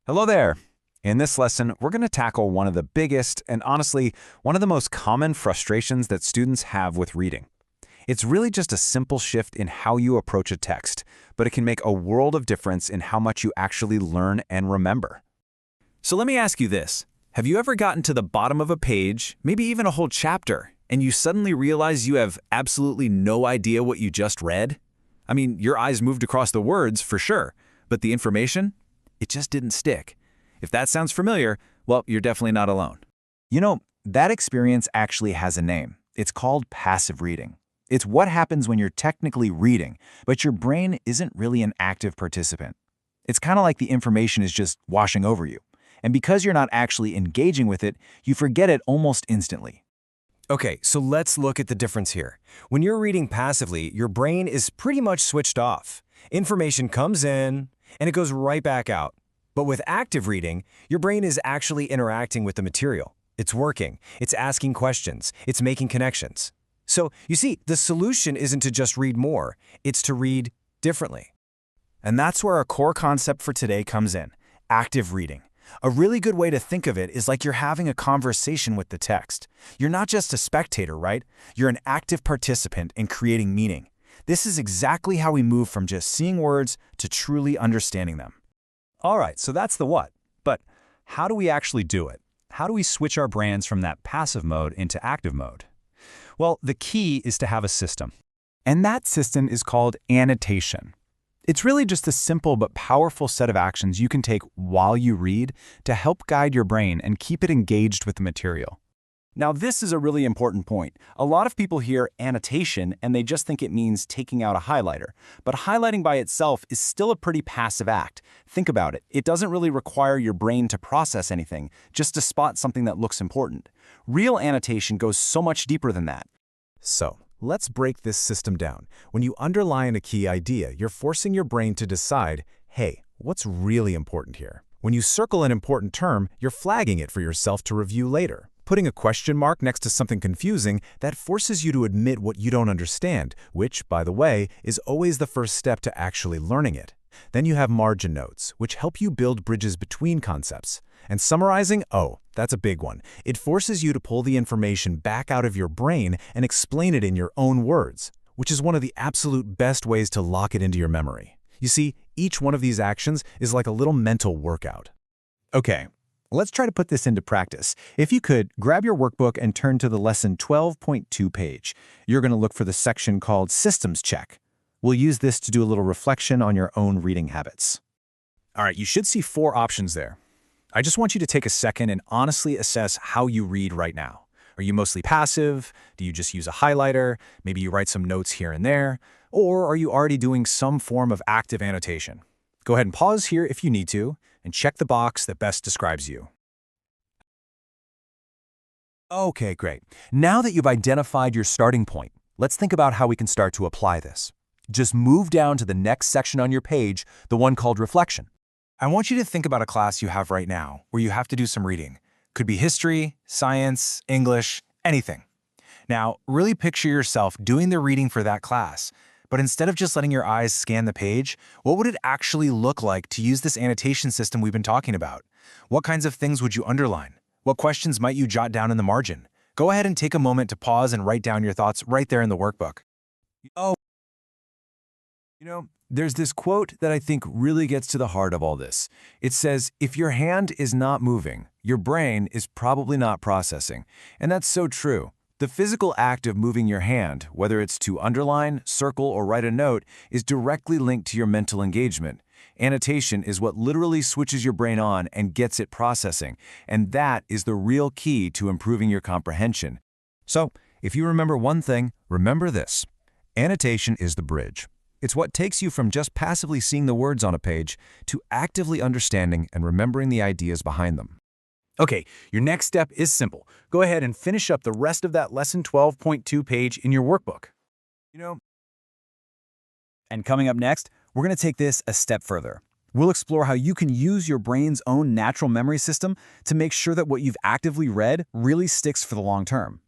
Hello there. In this lesson, we're going to tackle one of the biggest and honestly, one of the most common frustrations that students have with reading. It's really just a simple shift in how you approach a text, but it can make a world of difference in how much you actually learn and remember. So let me ask you this. Have you ever gotten to the bottom of a page, maybe even a whole chapter, and you suddenly realize you have absolutely no idea what you just read? I mean, your eyes moved across the words for sure, but the information? It just didn't stick. If that sounds familiar, well, you're definitely not alone. You know, that experience actually has a name. It's called passive reading. It's what happens when you're technically reading, but your brain isn't really an active participant. It's kind of like the information is just washing over you. And because you're not actually engaging with it, you forget it almost instantly. Okay, so let's look at the difference here. When you're reading passively, your brain is pretty much switched off. Information comes in, and it goes right back out. But with active reading, your brain is actually interacting with the material. It's working, it's asking questions, it's making connections. So, you see, the solution isn't to just read more, it's to read differently. And that's where our core concept for today comes in, active reading. A really good way to think of it is like you're having a conversation with the text. You're not just a spectator, right? You're an active participant in creating meaning. This is exactly how we move from just seeing words to truly understanding them. All right, so that's the what. But how do we actually do it? How do we switch our brains from that passive mode into active mode? Well, the key is to have a system. And that system is called annotation. It's really just a simple but powerful set of actions you can take while you read to help guide your brain and keep it engaged with the material. Now, this is a really important point. A lot of people hear annotation and they just think it means taking out a highlighter. But highlighting by itself is still a pretty passive act. Think about it. It doesn't really require your brain to process anything, just to spot something that looks important. Real annotation goes so much deeper than that. So, let's break this system down. When you underline a key idea, you're forcing your brain to decide, hey, what's really important here? When you circle an important term, you're flagging it for yourself to review later. Putting a question mark next to something confusing, that forces you to admit what you don't understand, which, by the way, is always the first step to actually learning it. Then you have margin notes, which help you build bridges between concepts. And summarizing, oh, that's a big one. It forces you to pull the information back out of your brain and explain it in your own words, which is one of the absolute best ways to lock it into your memory. You see, each one of these actions is like a little mental workout. Okay, let's try to put this into practice. If you could, grab your workbook and turn to the lesson 12.2 page. You're going to look for the section called Systems Check. We'll use this to do a little reflection on your own reading habits. All right, you should see 4 options there. I just want you to take a second and honestly assess how you read right now. Are you mostly passive? Do you just use a highlighter? Maybe you write some notes here and there? Or are you already doing some form of active annotation? Go ahead and pause here if you need to, and check the box that best describes you. Okay, great. Now that you've identified your starting point, let's think about how we can start to apply this. Just move down to the next section on your page, the one called Reflection. I want you to think about a class you have right now where you have to do some reading. Could be history, science, English, anything. Now, really picture yourself doing the reading for that class, but instead of just letting your eyes scan the page, what would it actually look like to use this annotation system we've been talking about? What kinds of things would you underline? What questions might you jot down in the margin? Go ahead and take a moment to pause and write down your thoughts right there in the workbook. There's this quote that I think really gets to the heart of all this. It says, if your hand is not moving, your brain is probably not processing. And that's so true. The physical act of moving your hand, whether it's to underline, circle, or write a note, is directly linked to your mental engagement. Annotation is what literally switches your brain on and gets it processing. And that is the real key to improving your comprehension. So, if you remember one thing, remember this. Annotation is the bridge. It's what takes you from just passively seeing the words on a page to actively understanding and remembering the ideas behind them. Okay, your next step is simple. Go ahead and finish up the rest of that lesson 12.2 page in your workbook. And coming up next, we're going to take this a step further. We'll explore how you can use your brain's own natural memory system to make sure that what you've actively read really sticks for the long term.